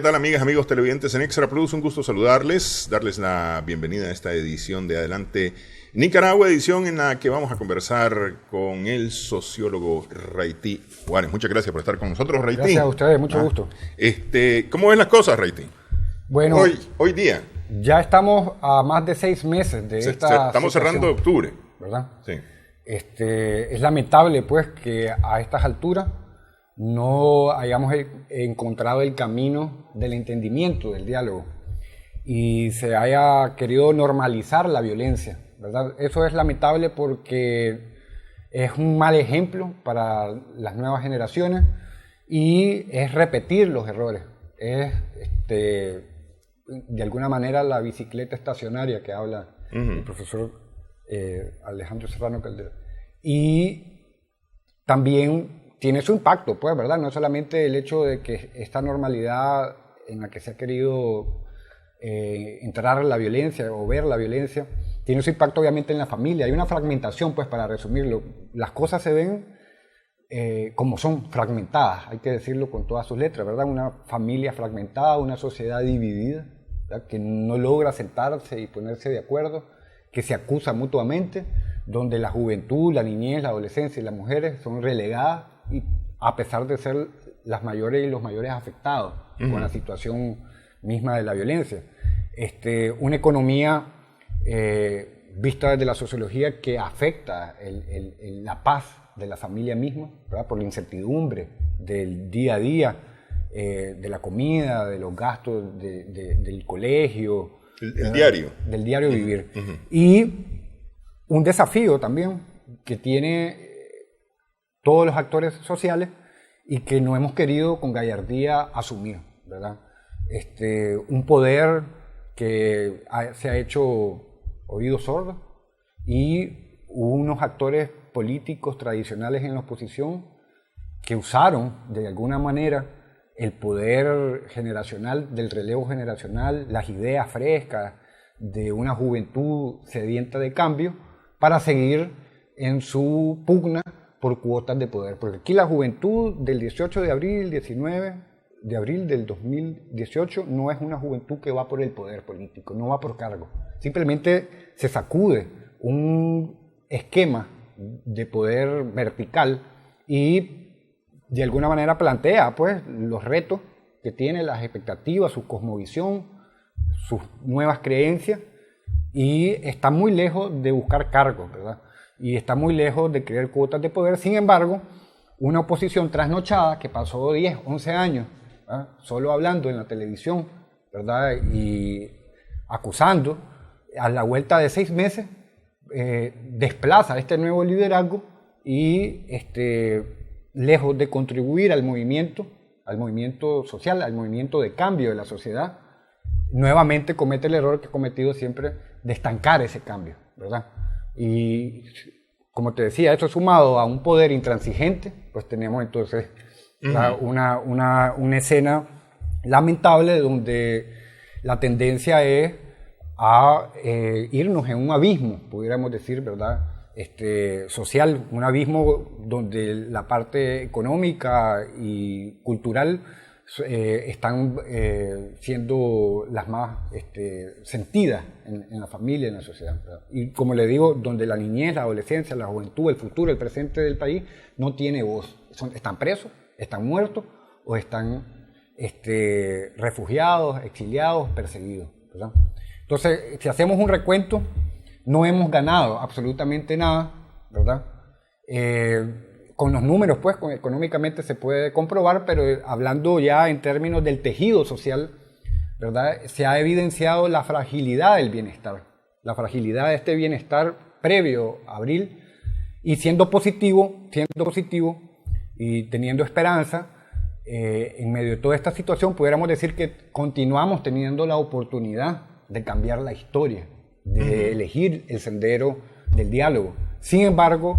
tal, amigas, amigos televidentes en Extra Plus? Un gusto saludarles, darles la bienvenida a esta edición de Adelante Nicaragua, edición en la que vamos a conversar con el sociólogo Raití Juárez. Muchas gracias por estar con nosotros, Raití. Gracias a ustedes, mucho gusto. ¿Cómo ven las cosas, Raití? Bueno, hoy día. Ya estamos a más de 6 meses de esta Estamos cerrando octubre. ¿Verdad? Sí. Es lamentable, pues, que a estas alturas no hayamos encontrado el camino del entendimiento, del diálogo, y se haya querido normalizar la violencia, ¿verdad? Eso es lamentable porque es un mal ejemplo para las nuevas generaciones y es repetir los errores. Es, de alguna manera, la bicicleta estacionaria que habla el profesor Alejandro Serrano Caldera. Y también tiene su impacto, pues, ¿verdad? No solamente el hecho de que esta normalidad en la que se ha querido entrar la violencia o ver la violencia, tiene su impacto obviamente en la familia. Hay una fragmentación, pues, para resumirlo. Las cosas se ven como son, fragmentadas, hay que decirlo con todas sus letras, ¿verdad? Una familia fragmentada, una sociedad dividida, ¿verdad? Que no logra sentarse y ponerse de acuerdo, que se acusa mutuamente, donde la juventud, la niñez, la adolescencia y las mujeres son relegadas, y a pesar de ser las mayores y los mayores afectados con la situación misma de la violencia. Una economía vista desde la sociología que afecta la paz de la familia misma, ¿verdad? Por la incertidumbre del día a día, de la comida, de los gastos del colegio. El diario. Del diario vivir. Y un desafío también que tiene todos los actores sociales y que no hemos querido con gallardía asumir, ¿verdad? Un poder que se ha hecho oídos sordos y unos actores políticos tradicionales en la oposición que usaron de alguna manera el poder generacional, del relevo generacional, las ideas frescas de una juventud sedienta de cambio para seguir en su pugna por cuotas de poder. Porque aquí la juventud del 18 de abril, 19 de abril del 2018 no es una juventud que va por el poder político, no va por cargo. Simplemente se sacude un esquema de poder vertical y de alguna manera plantea, pues, los retos que tiene, las expectativas, su cosmovisión, sus nuevas creencias, y está muy lejos de buscar cargos, ¿verdad? Y está muy lejos de crear cuotas de poder. Sin embargo, una oposición trasnochada que pasó 10, 11 años, ¿verdad?, solo hablando en la televisión, ¿verdad?, y acusando, a la vuelta de 6 meses, desplaza este nuevo liderazgo y lejos de contribuir al movimiento social, al movimiento de cambio de la sociedad, nuevamente comete el error que ha cometido siempre de estancar ese cambio, ¿verdad? Y como te decía, esto sumado a un poder intransigente, pues tenemos entonces una escena lamentable donde la tendencia es a irnos en un abismo, pudiéramos decir, ¿verdad?, social, un abismo donde la parte económica y cultural están siendo las más sentidas en la familia, en la sociedad, ¿verdad? Y como le digo, donde la niñez, la adolescencia, la juventud, el futuro, el presente del país no tiene voz. Están presos, están muertos o están refugiados, exiliados, perseguidos, ¿verdad? Entonces, si hacemos un recuento, no hemos ganado absolutamente nada, ¿verdad? Con los números, pues, económicamente se puede comprobar, pero hablando ya en términos del tejido social, ¿verdad?, se ha evidenciado la fragilidad del bienestar, la fragilidad de este bienestar previo a abril, y siendo positivo y teniendo esperanza, en medio de toda esta situación, pudiéramos decir que continuamos teniendo la oportunidad de cambiar la historia, de elegir el sendero del diálogo. Sin embargo,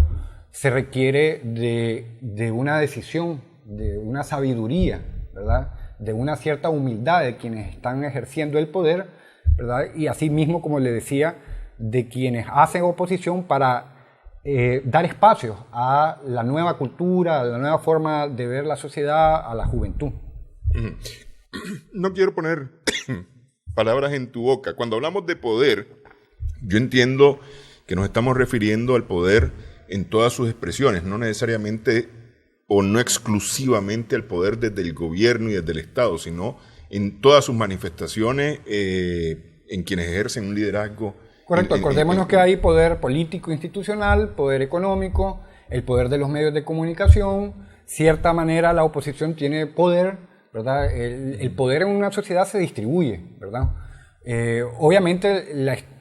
se requiere de una decisión, de una sabiduría, ¿verdad?, de una cierta humildad de quienes están ejerciendo el poder, ¿verdad?, y asimismo, como le decía, de quienes hacen oposición para dar espacio a la nueva cultura, a la nueva forma de ver la sociedad, a la juventud. no quiero poner palabras en tu boca. Cuando hablamos de poder, yo entiendo que nos estamos refiriendo al poder en todas sus expresiones, no necesariamente o no exclusivamente al poder desde el gobierno y desde el Estado, sino en todas sus manifestaciones, en quienes ejercen un liderazgo. Correcto, acordémonos que hay poder político institucional, poder económico, el poder de los medios de comunicación. Cierta manera la oposición tiene poder, ¿verdad? El poder en una sociedad se distribuye, ¿verdad? Obviamente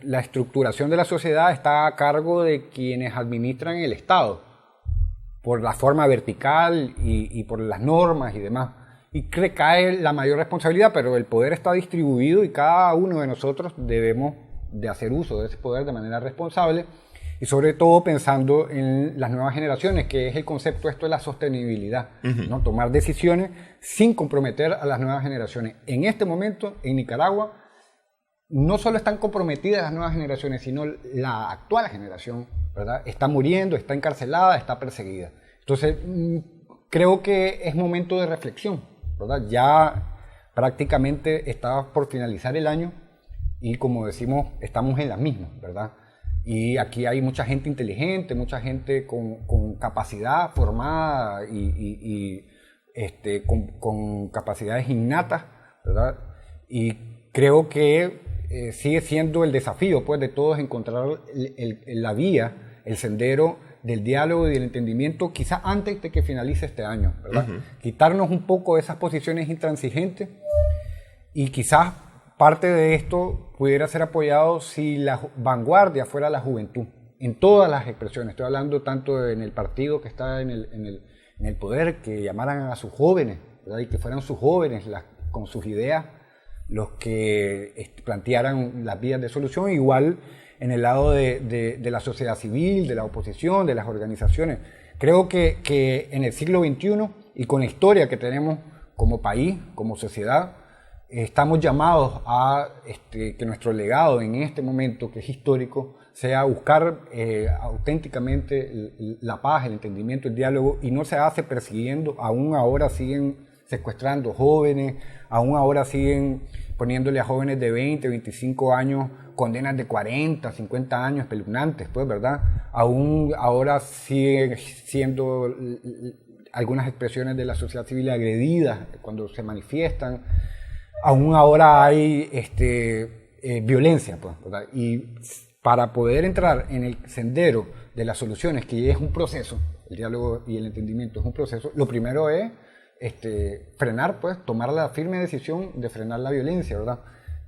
la estructuración de la sociedad está a cargo de quienes administran el Estado, por la forma vertical y por las normas y demás. Y recae la mayor responsabilidad, pero el poder está distribuido y cada uno de nosotros debemos de hacer uso de ese poder de manera responsable y sobre todo pensando en las nuevas generaciones, que es el concepto esto de la sostenibilidad, ¿no? Tomar decisiones sin comprometer a las nuevas generaciones. En este momento, en Nicaragua, no solo están comprometidas las nuevas generaciones, sino la actual generación, ¿verdad? Está muriendo, está encarcelada, está perseguida. Entonces, creo que es momento de reflexión, ¿verdad? Ya prácticamente está por finalizar el año y, como decimos, estamos en las mismas, ¿verdad? Y aquí hay mucha gente inteligente, mucha gente con capacidad formada y con capacidades innatas, ¿verdad? Y creo que sigue siendo el desafío, pues, de todos encontrar la vía, el sendero del diálogo y del entendimiento, quizás antes de que finalice este año, ¿verdad? Quitarnos un poco esas posiciones intransigentes y quizás parte de esto pudiera ser apoyado si la vanguardia fuera la juventud, en todas las expresiones. Estoy hablando tanto en el partido que está en el poder, que llamaran a sus jóvenes, ¿verdad? Y que fueran sus jóvenes con sus ideas los que plantearan las vías de solución, igual en el lado de la sociedad civil, de la oposición, de las organizaciones. Creo que en el siglo XXI y con la historia que tenemos como país, como sociedad, estamos llamados a que nuestro legado en este momento, que es histórico, sea buscar auténticamente la paz, el entendimiento, el diálogo, y no se hace persiguiendo. Aún ahora siguen secuestrando jóvenes, aún ahora siguen poniéndole a jóvenes de 20, 25 años condenas de 40, 50 años espeluznantes, pues, ¿verdad? Aún ahora siguen siendo algunas expresiones de la sociedad civil agredidas cuando se manifiestan. Aún ahora hay violencia, pues, ¿verdad? Y para poder entrar en el sendero de las soluciones, que es un proceso, el diálogo y el entendimiento es un proceso, lo primero es frenar, pues, tomar la firme decisión de frenar la violencia, ¿verdad?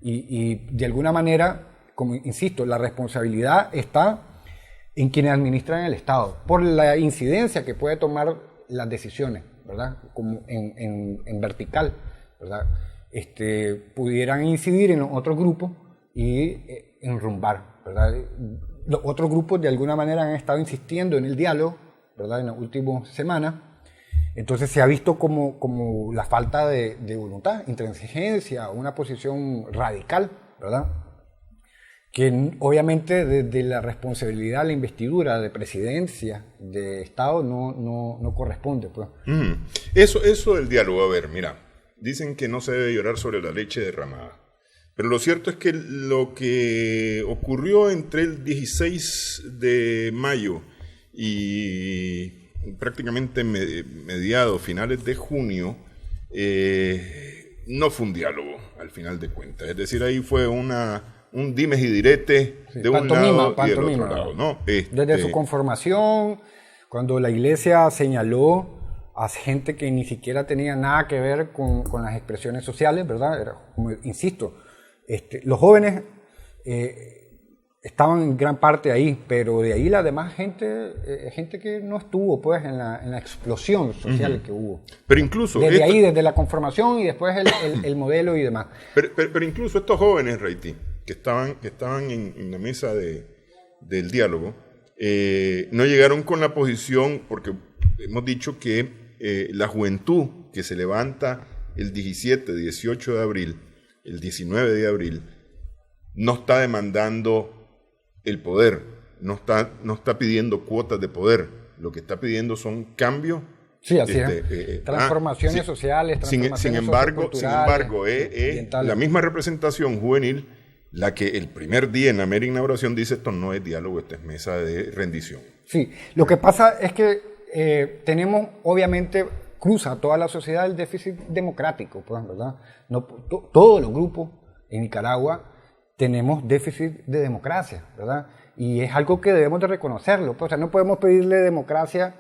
Y de alguna manera, como insisto, la responsabilidad está en quienes administran el Estado, por la incidencia que puede tomar las decisiones, ¿verdad? Como en vertical, ¿verdad? Pudieran incidir en los otros grupos y enrumbar, ¿verdad? Los otros grupos de alguna manera han estado insistiendo en el diálogo, ¿verdad? En las últimas semanas. Entonces se ha visto como la falta de voluntad, intransigencia, una posición radical, ¿verdad? Que obviamente desde la responsabilidad, la investidura de presidencia, de Estado, no corresponde, pues. Eso del diálogo, a ver, mira, dicen que no se debe llorar sobre la leche derramada, pero lo cierto es que lo que ocurrió entre el 16 de mayo y prácticamente mediados, finales de junio, no fue un diálogo al final de cuentas. Es decir, ahí fue un dimes y diretes de un lado y del otro lado, ¿no? Desde su conformación, cuando la Iglesia señaló a gente que ni siquiera tenía nada que ver con las expresiones sociales, ¿verdad? Era, como insisto, los jóvenes estaban en gran parte ahí, pero de ahí la demás gente que no estuvo, pues, en la explosión social que hubo. Pero incluso desde ahí, desde la conformación y después el modelo y demás. Pero incluso estos jóvenes, Raití, que estaban en la mesa del diálogo, no llegaron con la posición, porque hemos dicho que la juventud que se levanta el 17, 18 de abril, el 19 de abril, no está demandando el poder, no está pidiendo cuotas de poder. Lo que está pidiendo son cambios Sí, así es. Transformaciones sociales, transformaciones sin embargo, la misma representación juvenil la que el primer día en la mera inauguración dice esto no es diálogo, esta es mesa de rendición. Sí, lo que pasa es que tenemos, obviamente, cruza toda la sociedad el déficit democrático, pues, ¿verdad? No, todos los grupos en Nicaragua tenemos déficit de democracia, ¿verdad? Y es algo que debemos de reconocerlo, pues, o sea, no podemos pedirle democracia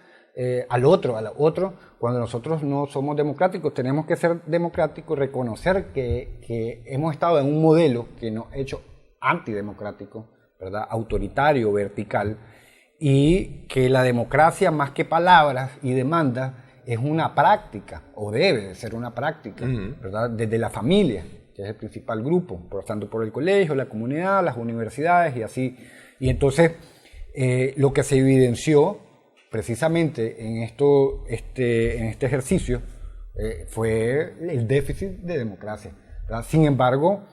al otro, cuando nosotros no somos democráticos. Tenemos que ser democráticos, reconocer que hemos estado en un modelo que nos ha hecho antidemocrático, ¿verdad? Autoritario, vertical, y que la democracia, más que palabras y demandas, es una práctica, o debe de ser una práctica, ¿verdad? Desde la familia, que es el principal grupo, pasando por el colegio, la comunidad, las universidades y así. Y entonces, lo que se evidenció precisamente en este ejercicio fue el déficit de democracia, ¿verdad? Sin embargo,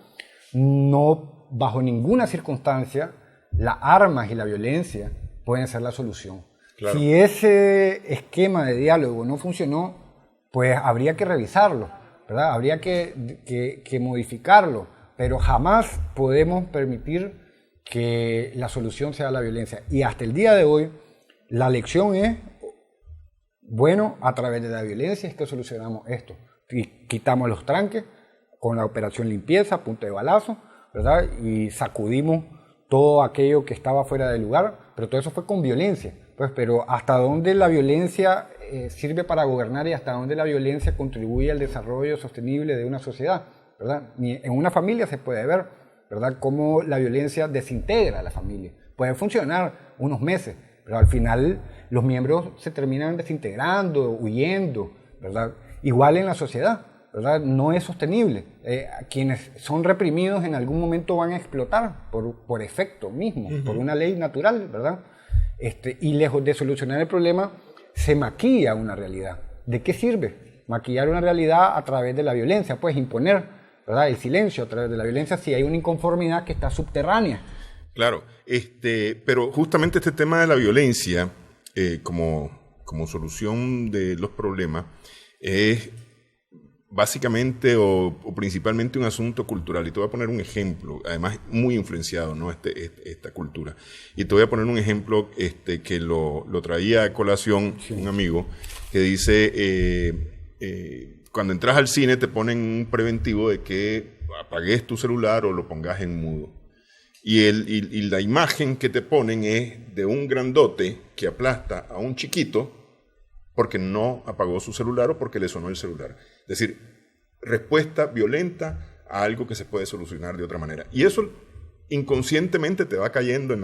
no bajo ninguna circunstancia las armas y la violencia pueden ser la solución. Claro. Si ese esquema de diálogo no funcionó, pues habría que revisarlo, ¿verdad? Habría que modificarlo, pero jamás podemos permitir que la solución sea la violencia. Y hasta el día de hoy, la lección es, bueno, a través de la violencia es que solucionamos esto. Y quitamos los tranques con la operación limpieza, punta de balazo, ¿verdad? Y sacudimos todo aquello que estaba fuera de lugar, pero todo eso fue con violencia. Pues, pero hasta dónde la violencia sirve para gobernar y hasta dónde la violencia contribuye al desarrollo sostenible de una sociedad, ¿verdad? En una familia se puede ver, ¿verdad?, cómo la violencia desintegra a la familia. Puede funcionar unos meses, pero al final los miembros se terminan desintegrando, huyendo, ¿verdad? Igual en la sociedad, ¿verdad? No es sostenible. Quienes son reprimidos en algún momento van a explotar por efecto mismo, por una ley natural, ¿verdad? Y lejos de solucionar el problema, se maquilla una realidad. ¿De qué sirve maquillar una realidad a través de la violencia? Pues imponer, ¿verdad?, el silencio a través de la violencia si hay una inconformidad que está subterránea. Claro, pero justamente este tema de la violencia como solución de los problemas es básicamente o principalmente un asunto cultural. Y te voy a poner un ejemplo, además muy influenciado, ¿no?, esta cultura. Y te voy a poner un ejemplo que lo traía a colación un amigo que dice, cuando entras al cine te ponen un preventivo de que apagues tu celular o lo pongas en mudo. Y la imagen que te ponen es de un grandote que aplasta a un chiquito porque no apagó su celular o porque le sonó el celular. Es decir, respuesta violenta a algo que se puede solucionar de otra manera. Y eso inconscientemente te va cayendo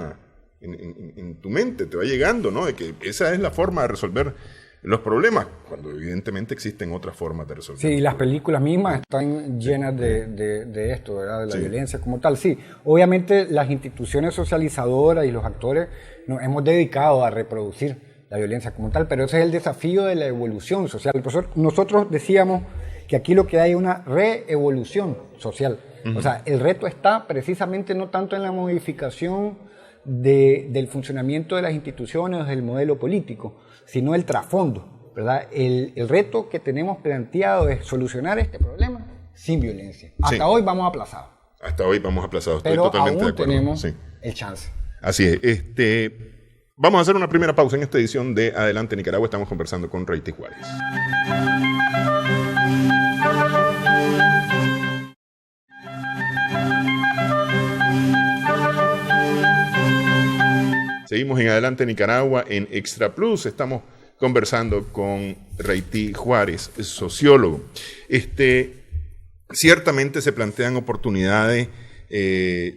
en tu mente, te va llegando, ¿no?, de que esa es la forma de resolver los problemas, cuando evidentemente existen otras formas de resolver. Sí, y las películas mismas están llenas de esto, ¿verdad?, de la violencia como tal. Sí, obviamente las instituciones socializadoras y los actores nos hemos dedicado a reproducir la violencia como tal, pero ese es el desafío de la evolución social. Nosotros decíamos que aquí lo que hay es una reevolución social. O sea, el reto está precisamente no tanto en la modificación del funcionamiento de las instituciones, del modelo político, sino el trasfondo, ¿verdad? El reto que tenemos planteado es solucionar este problema sin violencia. Hasta hoy vamos aplazados. Hasta hoy vamos aplazados, estoy pero totalmente aún de acuerdo. Tenemos el chance. Así es. Vamos a hacer una primera pausa en esta edición de Adelante Nicaragua. Estamos conversando con Raití Juárez. Seguimos en Adelante Nicaragua en Extra Plus. Estamos conversando con Raití Juárez, sociólogo. Ciertamente se plantean oportunidades,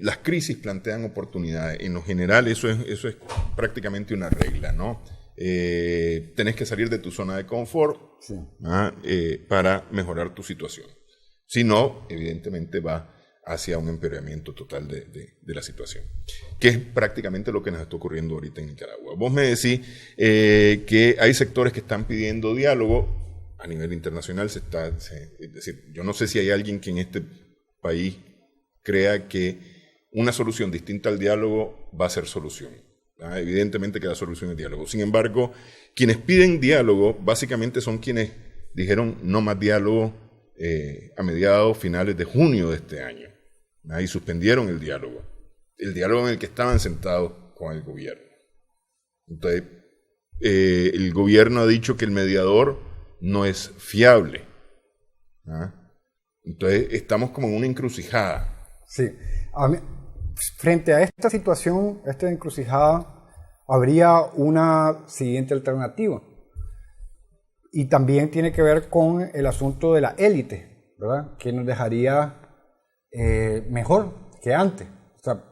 las crisis plantean oportunidades. En lo general eso es prácticamente una regla, ¿no? Tenés que salir de tu zona de confort, sí, para mejorar tu situación. Si no, evidentemente va hacia un empeoramiento total de la situación, que es prácticamente lo que nos está ocurriendo ahorita en Nicaragua. Vos me decís que hay sectores que están pidiendo diálogo a nivel internacional. Es decir, yo no sé si hay alguien que en este país crea que una solución distinta al diálogo va a ser solución. Evidentemente que la solución es diálogo. Sin embargo, quienes piden diálogo básicamente son quienes dijeron no más diálogo a mediados, finales de junio de este año. Y suspendieron el diálogo en el que estaban sentados con el gobierno. Entonces, el gobierno ha dicho que el mediador no es fiable. Entonces, estamos como en una encrucijada. Sí. Frente a esta situación, esta encrucijada, habría una siguiente alternativa. Y también tiene que ver con el asunto de la élite, ¿verdad? Que nos dejaría mejor que antes. O sea,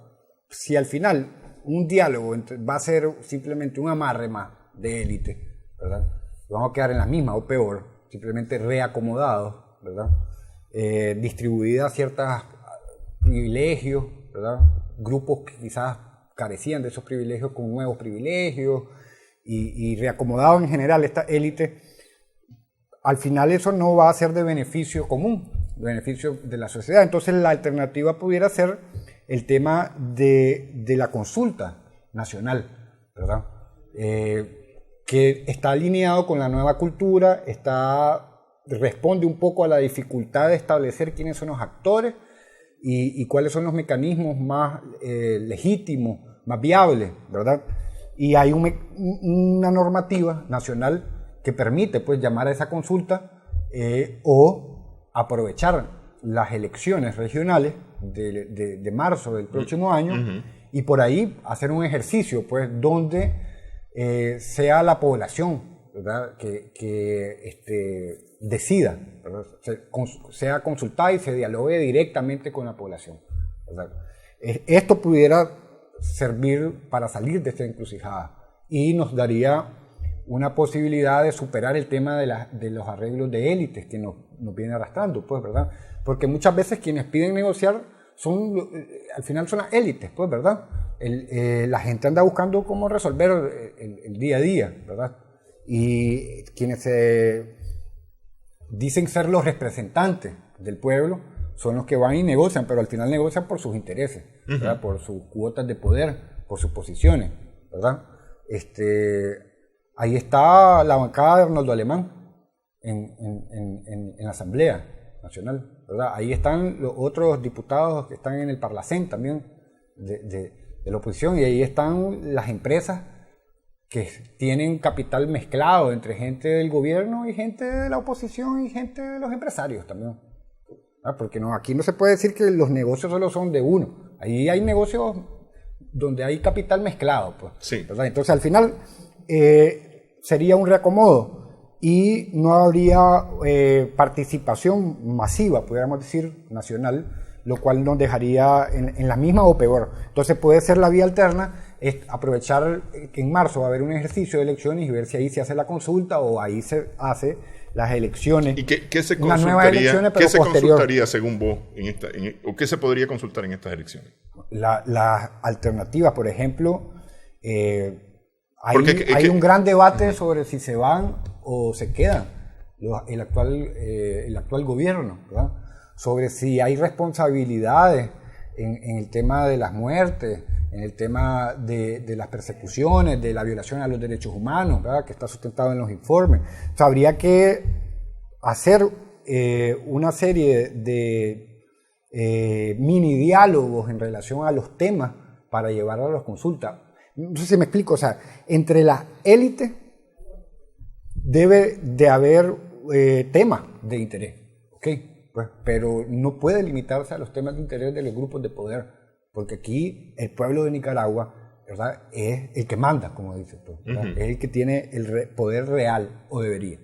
si al final un diálogo va a ser simplemente un amarre más de élite, ¿verdad? Vamos a quedar en la misma o peor, simplemente reacomodados, ¿verdad? Distribuidas ciertos privilegios, ¿verdad? Grupos que quizás carecían de esos privilegios con nuevos privilegios y reacomodados en general esta élite. Al final eso no va a ser de beneficio común, de beneficio de la sociedad. Entonces la alternativa pudiera ser el tema de la consulta nacional, ¿verdad? Que está alineado con la nueva cultura, responde un poco a la dificultad de establecer quiénes son los actores y cuáles son los mecanismos más legítimos, más viables, ¿verdad? Y hay una normativa nacional que permite pues llamar a esa consulta o aprovechar las elecciones regionales de marzo del próximo año y por ahí hacer un ejercicio pues donde sea la población, ¿verdad? que decida, ¿verdad? Sea consultada y se dialogue directamente con la población, ¿verdad? Esto pudiera servir para salir de esta encrucijada y nos daría una posibilidad de superar el tema de los arreglos de élites que nos viene arrastrando, pues, ¿verdad? Porque muchas veces quienes piden negociar al final son las élites, pues, ¿verdad? La gente anda buscando cómo resolver el día a día, ¿verdad? Y quienes se dicen ser los representantes del pueblo son los que van y negocian, pero al final negocian por sus intereses, ¿verdad? Por sus cuotas de poder, por sus posiciones, ¿verdad? Ahí está la bancada de Arnoldo Alemán en la Asamblea Nacional, ¿verdad? Ahí están los otros diputados que están en el Parlacén también de la oposición, y ahí están las empresas que tienen capital mezclado entre gente del gobierno y gente de la oposición y gente de los empresarios también. Porque aquí no se puede decir que los negocios solo son de uno. Ahí hay negocios donde hay capital mezclado, pues, sí. ¿verdad? Entonces al final sería un reacomodo y no habría participación masiva, podríamos decir, nacional, lo cual nos dejaría en la misma o peor. Entonces puede ser la vía alterna, es aprovechar que en marzo va a haber un ejercicio de elecciones y ver si ahí se hace la consulta o ahí se hace las elecciones. ¿Y qué se unas nuevas elecciones, pero ¿qué se posterior. consultaría según vos o qué se podría consultar en estas elecciones? Las alternativas, por ejemplo, hay un gran debate sobre si se van o se quedan el actual gobierno, ¿verdad? Sobre si hay responsabilidades en el tema de las muertes, en el tema de las persecuciones, de la violación a los derechos humanos, ¿verdad? Que está sustentado en los informes. O sea, habría que hacer una serie de mini diálogos en relación a los temas para llevar a las consultas. No sé si me explico, o sea, entre las élites debe de haber temas de interés, ¿ok? Pues, pero no puede limitarse a los temas de interés de los grupos de poder, porque aquí el pueblo de Nicaragua, ¿verdad?, es el que manda, como dices tú, es el que tiene el poder real, o debería.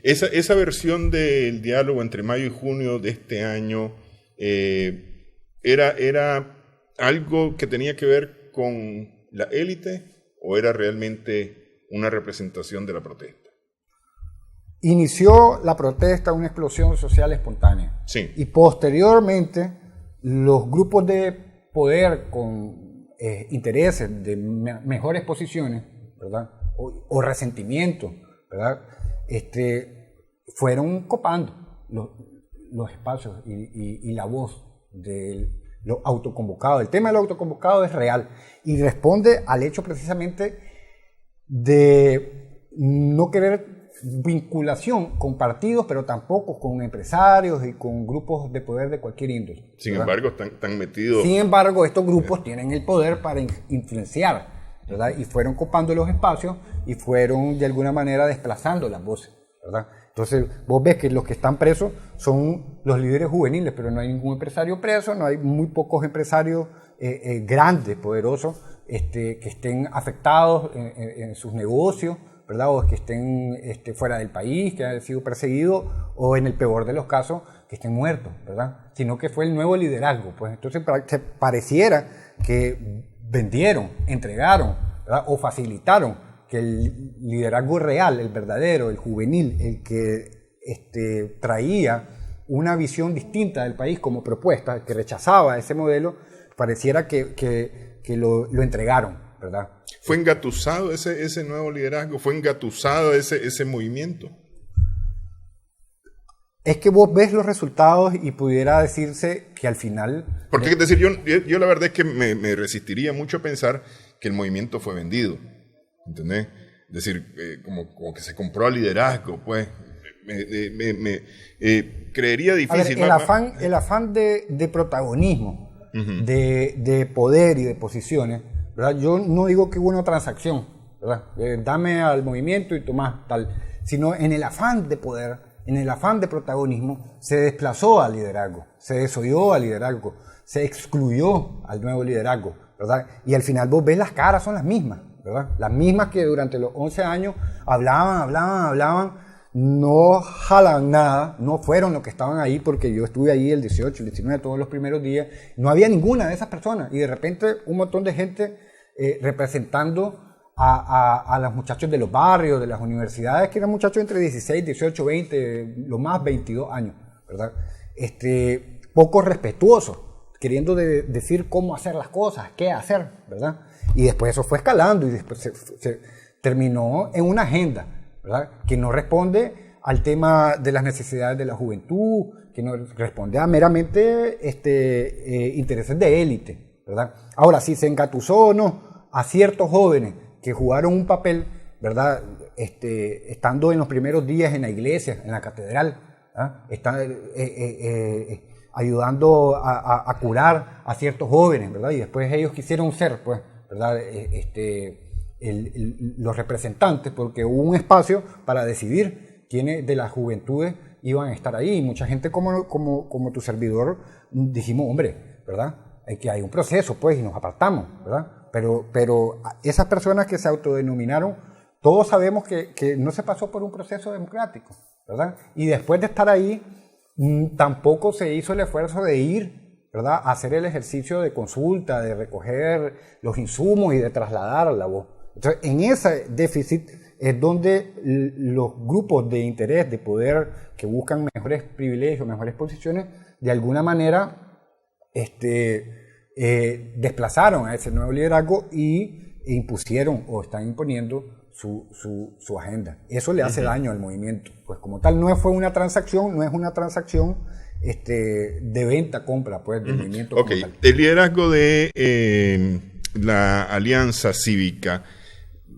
Esa versión del diálogo entre mayo y junio de este año era algo que tenía que ver con la élite o era realmente una representación de la protesta. Inició la protesta una explosión social espontánea. Sí. Y posteriormente los grupos de poder con intereses de mejores posiciones, ¿verdad?, o resentimiento, ¿verdad?, fueron copando los espacios y la voz de Los autoconvocados. El tema del autoconvocado es real y responde al hecho precisamente de no querer vinculación con partidos, pero tampoco con empresarios y con grupos de poder de cualquier índole. Sin embargo, están metidos... Sin embargo, estos grupos tienen el poder para influenciar, ¿verdad? Y fueron copando los espacios y fueron de alguna manera desplazando las voces, ¿verdad? Entonces, vos ves que los que están presos son los líderes juveniles, pero no hay ningún empresario preso, no hay muy pocos empresarios grandes, poderosos, que estén afectados en sus negocios, ¿verdad? O que estén fuera del país, que hayan sido perseguidos, o en el peor de los casos, que estén muertos, ¿verdad? Sino que fue el nuevo liderazgo. Pues entonces pareciera que vendieron, entregaron, ¿verdad? O facilitaron que el liderazgo real, el verdadero, el juvenil, el que traía una visión distinta del país como propuesta, que rechazaba ese modelo, pareciera que lo entregaron, ¿verdad? ¿Fue engatusado ese nuevo liderazgo? ¿Fue engatusado ese movimiento? Es que vos ves los resultados y pudiera decirse que al final... Porque es decir, yo la verdad es que me resistiría mucho a pensar que el movimiento fue vendido, ¿entendés? Es decir, como que se compró al liderazgo, pues. Creería difícil. A ver, el afán de protagonismo, de poder y de posiciones, ¿verdad? Yo no digo que hubo una transacción, ¿verdad? Dame al movimiento y tomás tal, sino en el afán de poder, en el afán de protagonismo, se desplazó al liderazgo, se desoyó al liderazgo, se excluyó al nuevo liderazgo, ¿verdad? Y al final vos ves las caras son las mismas, ¿verdad? Las mismas que durante los 11 años hablaban, no jalan nada, no fueron los que estaban ahí, porque yo estuve ahí el 18, el 19, todos los primeros días, no había ninguna de esas personas, y de repente un montón de gente representando a los muchachos de los barrios, de las universidades, que eran muchachos entre 16, 18, 20, lo más 22 años, ¿verdad? Poco respetuosos, queriendo decir cómo hacer las cosas, qué hacer, ¿verdad? Y después eso fue escalando y después se terminó en una agenda, ¿verdad? Que no responde al tema de las necesidades de la juventud, que no responde a meramente intereses de élite, ¿verdad? Ahora, si se engatusó o no a ciertos jóvenes que jugaron un papel, ¿verdad? Estando en los primeros días en la iglesia, en la catedral, ayudando a curar a ciertos jóvenes, ¿verdad? Y después ellos quisieron ser, pues, ¿verdad? Los representantes, porque hubo un espacio para decidir quiénes de las juventudes iban a estar ahí. Y mucha gente como tu servidor dijimos, hombre, ¿verdad? Que hay un proceso, pues, y nos apartamos, ¿verdad? Pero esas personas que se autodenominaron, todos sabemos que no se pasó por un proceso democrático, ¿verdad? Y después de estar ahí, tampoco se hizo el esfuerzo de ir, ¿verdad?, a hacer el ejercicio de consulta, de recoger los insumos y de trasladar la voz. Entonces, en ese déficit es donde los grupos de interés, de poder, que buscan mejores privilegios, mejores posiciones, de alguna manera desplazaron a ese nuevo liderazgo e impusieron o están imponiendo su agenda. Eso le hace daño al movimiento. Pues como tal, no es una transacción de venta-compra, pues, del movimiento. Ok, como tal. El liderazgo de la Alianza Cívica,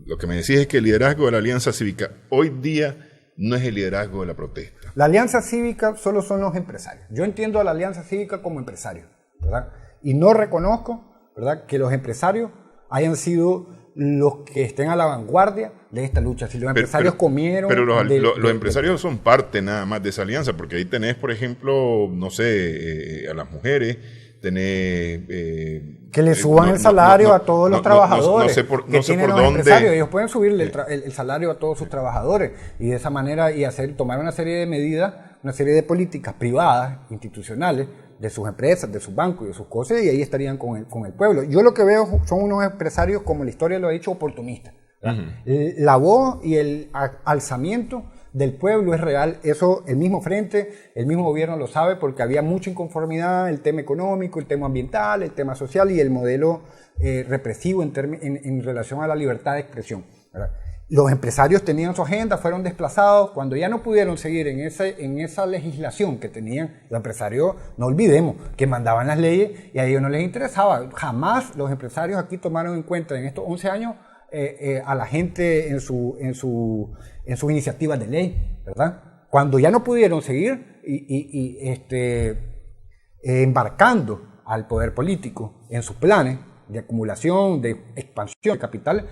lo que me decís es que el liderazgo de la Alianza Cívica hoy día no es el liderazgo de la protesta. La Alianza Cívica solo son los empresarios. Yo entiendo a la Alianza Cívica como empresarios, ¿verdad? Y no reconozco, ¿verdad?, que los empresarios hayan sido los que estén a la vanguardia de esta lucha. Si los empresarios comieron... Pero los empresarios son parte nada más de esa alianza, porque ahí tenés, por ejemplo, no sé, a las mujeres, tenés... que le suban el salario a todos los trabajadores. No sé por dónde... Empresarios. Ellos pueden subirle el salario a todos sus trabajadores y de esa manera tomar una serie de medidas, una serie de políticas privadas, institucionales, de sus empresas, de sus bancos y de sus cosas, y ahí estarían con el pueblo. Yo lo que veo son unos empresarios, como la historia lo ha dicho, oportunistas. La voz y el alzamiento del pueblo es real. Eso, el mismo frente, el mismo gobierno lo sabe, porque había mucha inconformidad, el tema económico, el tema ambiental, el tema social y el modelo represivo en relación a la libertad de expresión, ¿verdad? los empresarios tenían su agenda, fueron desplazados. Cuando ya no pudieron seguir en esa legislación que tenían, los empresarios, no olvidemos, que mandaban las leyes y a ellos no les interesaba. Jamás los empresarios aquí tomaron en cuenta en estos 11 años a la gente en sus iniciativas de ley, ¿verdad? Cuando ya no pudieron seguir embarcando al poder político en sus planes de acumulación, de expansión de capital,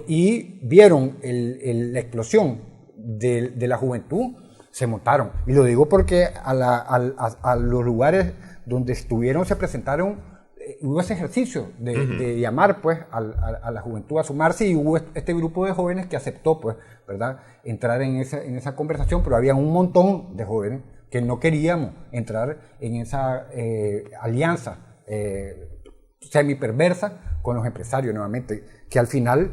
y vieron la explosión de la juventud, se montaron. Y lo digo porque a los lugares donde estuvieron se presentaron, hubo ese ejercicio de llamar pues a la juventud a sumarse, y hubo este grupo de jóvenes que aceptó pues, ¿verdad?, entrar en esa conversación, pero había un montón de jóvenes que no queríamos entrar en esa alianza semiperversa con los empresarios nuevamente, que al final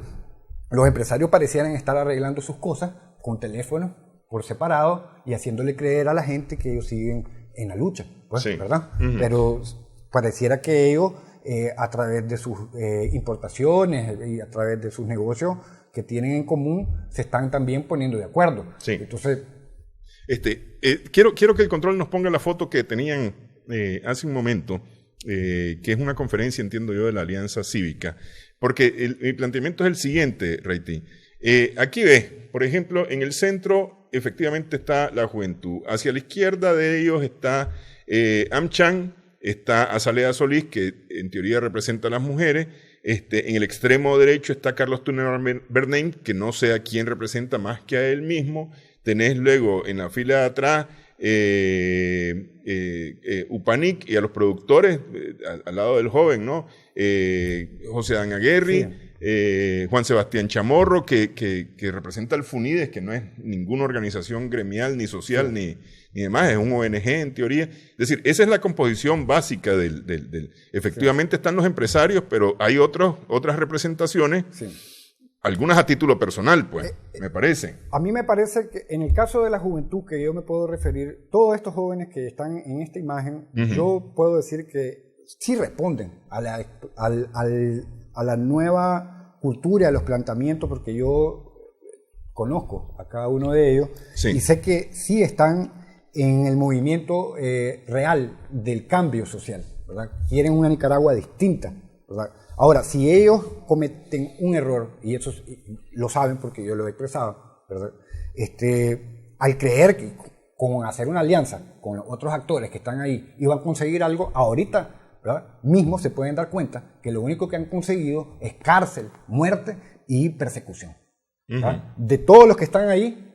los empresarios parecieran estar arreglando sus cosas con teléfonos por separado y haciéndole creer a la gente que ellos siguen en la lucha, pues, sí, ¿verdad? Uh-huh. Pero pareciera que ellos, a través de sus importaciones y a través de sus negocios que tienen en común, se están también poniendo de acuerdo. Sí. Entonces, quiero que el control nos ponga la foto que tenían hace un momento, que es una conferencia, entiendo yo, de la Alianza Cívica, porque mi planteamiento es el siguiente, Raití. Aquí ves, por ejemplo, en el centro efectivamente está la juventud. Hacia la izquierda de ellos está AmCham, está Azalea Solís, que en teoría representa a las mujeres. En el extremo derecho está Carlos Tunner Bernheim, que no sé a quién representa más que a él mismo. Tenés luego en la fila de atrás Upanic y a los productores, al lado del joven, ¿no? José Dan Aguerri, sí. Juan Sebastián Chamorro, que representa al FUNIDES, que no es ninguna organización gremial, ni social, sí, ni demás, es un ONG en teoría. Es decir, esa es la composición básica del efectivamente, sí, están los empresarios, pero hay otras representaciones, sí, algunas a título personal, pues, me parece. A mí me parece que en el caso de la juventud, que yo me puedo referir, todos estos jóvenes que están en esta imagen, uh-huh, yo puedo decir que sí responden a la nueva cultura, a los planteamientos, porque yo conozco a cada uno de ellos, sí, y sé que sí están en el movimiento real del cambio social, ¿verdad? Quieren una Nicaragua distinta, ¿verdad? Ahora, si ellos cometen un error, y eso lo saben porque yo lo he expresado, ¿verdad?, al creer que con hacer una alianza con otros actores que están ahí iban a conseguir algo, ahorita, ¿verdad?, mismo se pueden dar cuenta que lo único que han conseguido es cárcel, muerte y persecución. Uh-huh. De todos los que están ahí,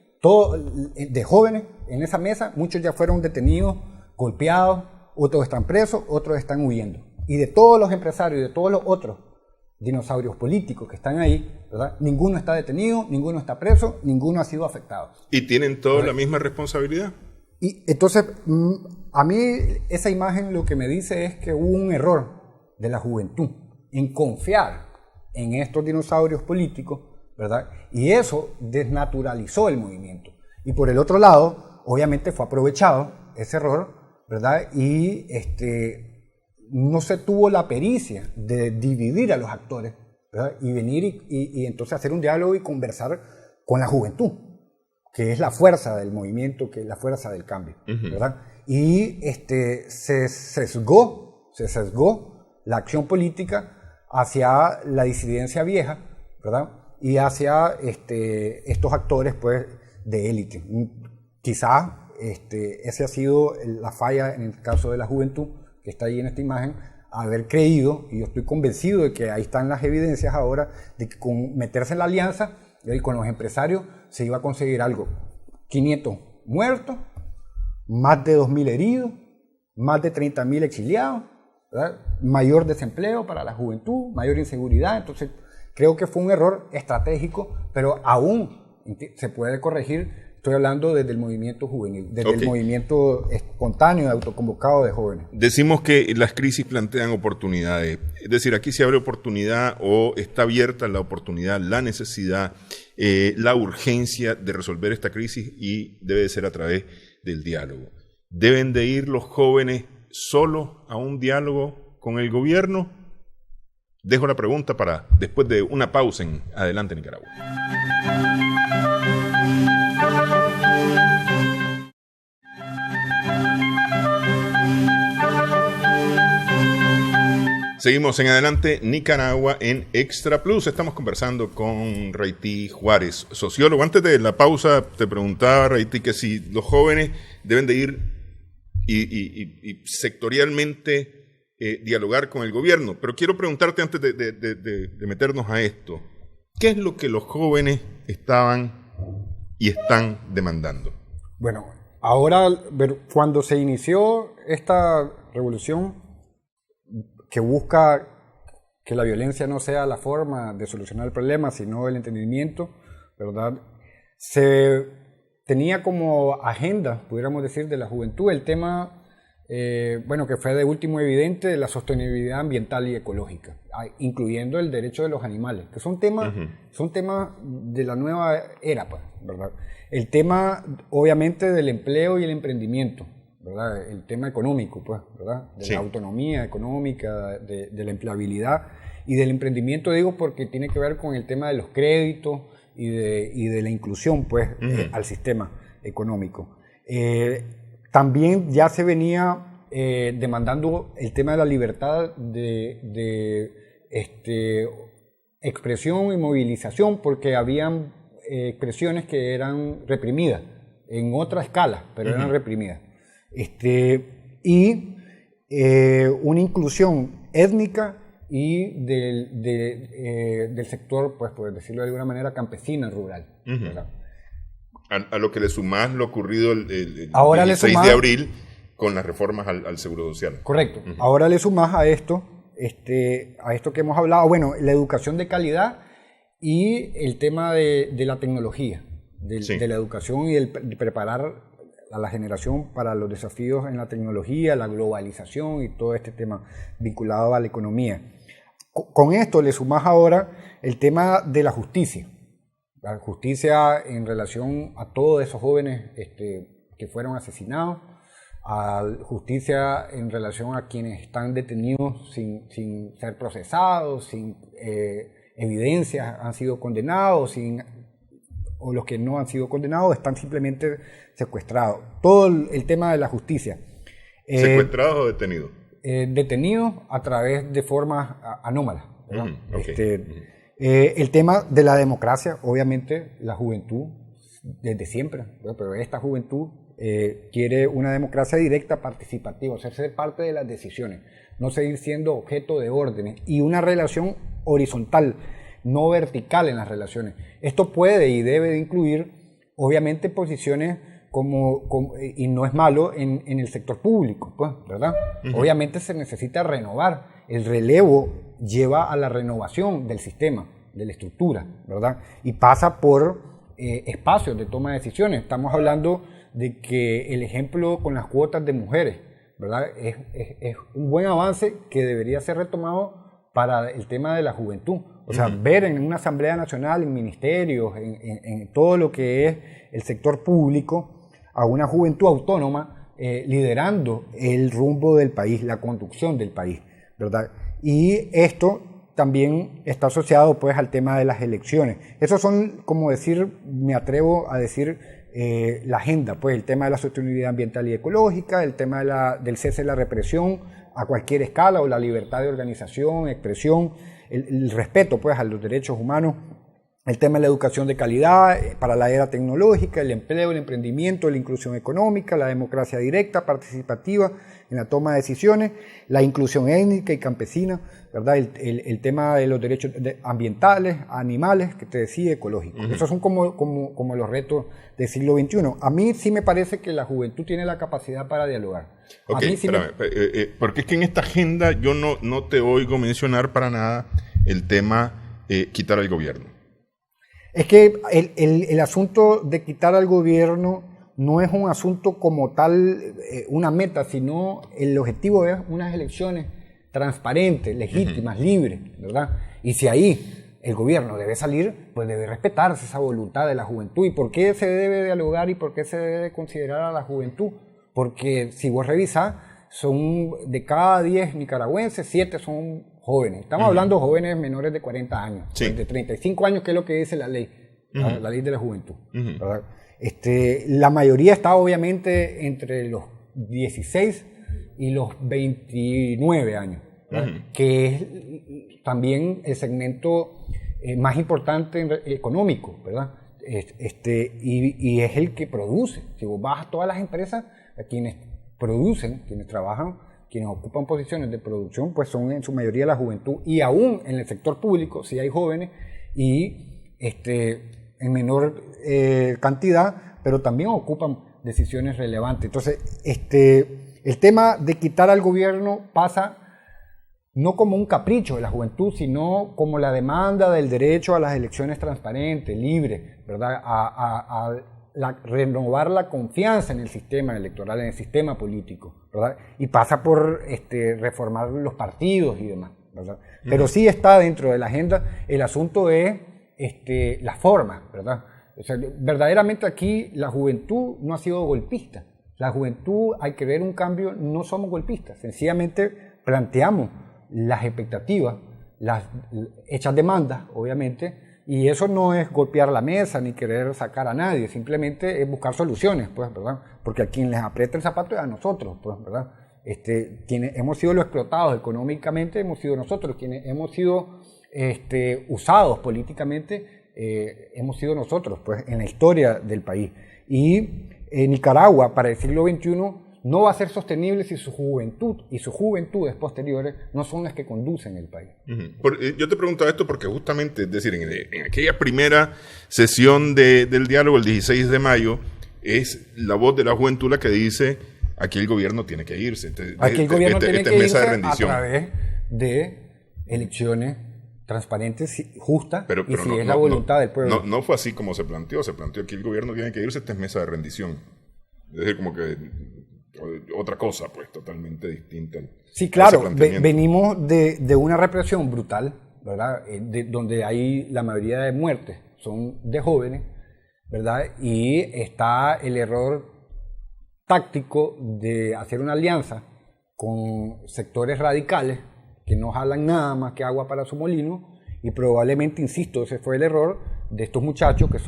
de jóvenes en esa mesa, muchos ya fueron detenidos, golpeados, otros están presos, otros están huyendo. Y de todos los empresarios y de todos los otros dinosaurios políticos que están ahí, ¿verdad?, ninguno está detenido, ninguno está preso, ninguno ha sido afectado. ¿Y tienen todos la misma responsabilidad? Y entonces, a mí esa imagen lo que me dice es que hubo un error de la juventud en confiar en estos dinosaurios políticos, ¿verdad? Y eso desnaturalizó el movimiento. Y por el otro lado, obviamente fue aprovechado ese error, ¿verdad? Y no se tuvo la pericia de dividir a los actores, ¿verdad?, y venir y entonces hacer un diálogo y conversar con la juventud, que es la fuerza del movimiento, que es la fuerza del cambio, uh-huh, ¿verdad? Y se sesgó la acción política hacia la disidencia vieja, ¿verdad?, y hacia estos actores, pues, de élite. Quizás esa ha sido la falla en el caso de la juventud, que está ahí en esta imagen, haber creído, y yo estoy convencido de que ahí están las evidencias ahora, de que con meterse en la alianza y con los empresarios se iba a conseguir algo. 500 muertos, más de 2.000 heridos, más de 30.000 exiliados, ¿verdad?, mayor desempleo para la juventud, mayor inseguridad. Entonces creo que fue un error estratégico, pero aún se puede corregir. Estoy hablando desde el movimiento juvenil, desde el movimiento espontáneo, autoconvocado de jóvenes. Decimos que las crisis plantean oportunidades. Es decir, aquí se abre oportunidad o está abierta la oportunidad, la necesidad, la urgencia de resolver esta crisis, y debe de ser a través del diálogo. ¿Deben de ir los jóvenes solos a un diálogo con el gobierno? Dejo la pregunta para después de una pausa en Adelante Nicaragua. Seguimos en Adelante Nicaragua en Extra Plus. Estamos conversando con Raití Juárez, sociólogo. Antes de la pausa te preguntaba, Raití, que si los jóvenes deben de ir y sectorialmente dialogar con el gobierno. Pero quiero preguntarte antes de meternos a esto, ¿qué es lo que los jóvenes estaban y están demandando? Bueno, ahora cuando se inició esta revolución que busca que la violencia no sea la forma de solucionar el problema, sino el entendimiento, ¿verdad? Se tenía como agenda, pudiéramos decir, de la juventud el tema, que fue de último evidente, de la sostenibilidad ambiental y ecológica, incluyendo el derecho de los animales, que son temas de la nueva era, pues, ¿verdad? El tema, obviamente, del empleo y el emprendimiento, ¿verdad? El tema económico, pues, ¿verdad? De la autonomía económica, de la empleabilidad y del emprendimiento, digo, porque tiene que ver con el tema de los créditos y de la inclusión, pues, al sistema económico. También ya se venía demandando el tema de la libertad de expresión y movilización, porque habían expresiones que eran reprimidas en otra escala, pero eran reprimidas. Una inclusión étnica y del sector, pues, por decirlo de alguna manera, campesina, rural. ¿Verdad? A lo que le sumás lo ocurrido el 6 de abril con las reformas al Seguro Social. Correcto. Ahora le sumás a esto que hemos hablado, bueno, la educación de calidad y el tema de la tecnología, de la educación y de preparar a la generación para los desafíos en la tecnología, la globalización y todo este tema vinculado a la economía. Con esto le sumás ahora el tema de la justicia. La justicia en relación a todos esos jóvenes que fueron asesinados, a justicia en relación a quienes están detenidos sin ser procesados, sin evidencias, han sido condenados, o los que no han sido condenados están simplemente secuestrados. Todo el tema de la justicia. ¿Secuestrados o detenidos? Detenidos a través de formas anómalas, ¿verdad? El tema de la democracia, obviamente la juventud, desde siempre, ¿verdad? Pero esta juventud quiere una democracia directa, participativa, o sea, ser parte de las decisiones, no seguir siendo objeto de órdenes y una relación horizontal, no vertical en las relaciones. Esto puede y debe de incluir, obviamente, posiciones y no es malo en el sector público, pues, ¿verdad? Obviamente se necesita renovar. El relevo lleva a la renovación del sistema, de la estructura, ¿verdad? Y pasa por espacios de toma de decisiones. Estamos hablando de que el ejemplo con las cuotas de mujeres, ¿verdad? Es un buen avance que debería ser retomado para el tema de la juventud. O sea, ver en una Asamblea Nacional, en ministerios, en todo lo que es el sector público, a una juventud autónoma liderando el rumbo del país, la conducción del país, ¿verdad? Y esto también está asociado, pues, al tema de las elecciones. Esos son, como decir, me atrevo a decir, la agenda, pues, el tema de la sostenibilidad ambiental y ecológica, el tema del cese de la represión a cualquier escala, o la libertad de organización, expresión, el respeto, pues, a los derechos humanos, el tema de la educación de calidad para la era tecnológica, el empleo, el emprendimiento, la inclusión económica, la democracia directa, participativa en la toma de decisiones, la inclusión étnica y campesina, ¿verdad? El tema de los derechos ambientales, animales, que te decía, ecológicos. Esos son como los retos del siglo XXI. A mí sí me parece que la juventud tiene la capacidad para dialogar. Ok, porque es que en esta agenda yo no te oigo mencionar para nada el tema quitar al gobierno. Es que el asunto de quitar al gobierno no es un asunto como tal, una meta, sino el objetivo es unas elecciones transparentes, legítimas, libres, ¿verdad? Y si ahí el gobierno debe salir, pues debe respetarse esa voluntad de la juventud. ¿Y por qué se debe dialogar y por qué se debe considerar a la juventud? Porque si vos revisás, son de cada 10 nicaragüenses, 7 son jóvenes. Estamos hablando de jóvenes menores de 40 años, Sí. de 35 años, que es lo que dice la ley, la ley de la juventud. ¿Verdad? La mayoría está obviamente entre los 16 y los 29 años, que es también el segmento más importante económico, ¿verdad? Y es el que produce. Si vos vas a todas las empresas, a quienes producen, quienes trabajan, quienes ocupan posiciones de producción, pues son en su mayoría la juventud, y aún en el sector público sí hay jóvenes y en menor cantidad, pero también ocupan decisiones relevantes. Entonces, el tema de quitar al gobierno pasa no como un capricho de la juventud, sino como la demanda del derecho a las elecciones transparentes, libres, ¿verdad? Renovar la confianza en el sistema electoral, en el sistema político, ¿verdad? Y pasa por reformar los partidos y demás, ¿verdad? Pero sí está dentro de la agenda. El asunto es la forma, ¿verdad? O sea, verdaderamente aquí la juventud no ha sido golpista. La juventud, hay que ver un cambio, no somos golpistas, sencillamente planteamos las expectativas, las hechas demandas, obviamente, y eso no es golpear la mesa ni querer sacar a nadie, simplemente es buscar soluciones, pues, ¿verdad? Porque a quien les aprieta el zapato es a nosotros, pues, ¿verdad? Quienes hemos sido los explotados económicamente hemos sido nosotros, quienes hemos sido usados políticamente hemos sido nosotros, pues, en la historia del país. Y Nicaragua, para el siglo XXI, no va a ser sostenible si su juventud y sus juventudes posteriores no son las que conducen el país. Yo te pregunto esto porque justamente, es decir, en aquella primera sesión del diálogo, el 16 de mayo, es la voz de la juventud la que dice, aquí el gobierno tiene que irse. Aquí el gobierno tiene que irse de rendición. a través de elecciones transparentes, justas, pero y si no, es la voluntad del pueblo. No fue así como se planteó aquí el gobierno tiene que irse, esta es mesa de rendición. Es decir, como que otra cosa, pues, totalmente distinta. Sí, claro, venimos de una represión brutal, ¿verdad? Donde hay la mayoría de muertes son de jóvenes, ¿verdad? Y está el error táctico de hacer una alianza con sectores radicales que no jalan nada más que agua para su molino, y probablemente, insisto, ese fue el error de estos muchachos que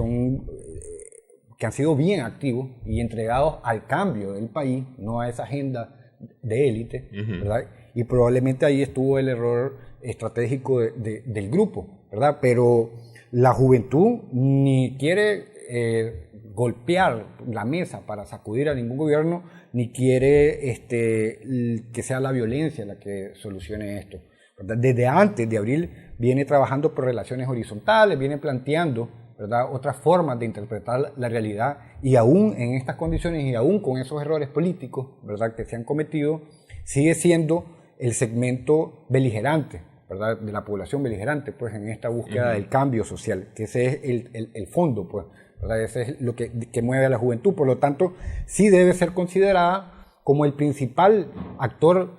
han sido bien activos y entregados al cambio del país, no a esa agenda de élite, ¿verdad? Y probablemente ahí estuvo el error estratégico del grupo, ¿verdad? Pero la juventud ni quiere golpear la mesa para sacudir a ningún gobierno, ni quiere que sea la violencia la que solucione esto, ¿verdad? Desde antes de abril viene trabajando por relaciones horizontales, viene planteando, ¿verdad?, otras formas de interpretar la realidad, y aún en estas condiciones y aún con esos errores políticos, ¿verdad?, que se han cometido, sigue siendo el segmento beligerante, ¿verdad?, de la población beligerante, pues, en esta búsqueda del cambio social, que ese es el fondo, pues, ¿verdad? Ese es lo que mueve a la juventud. Por lo tanto, sí debe ser considerada como el principal actor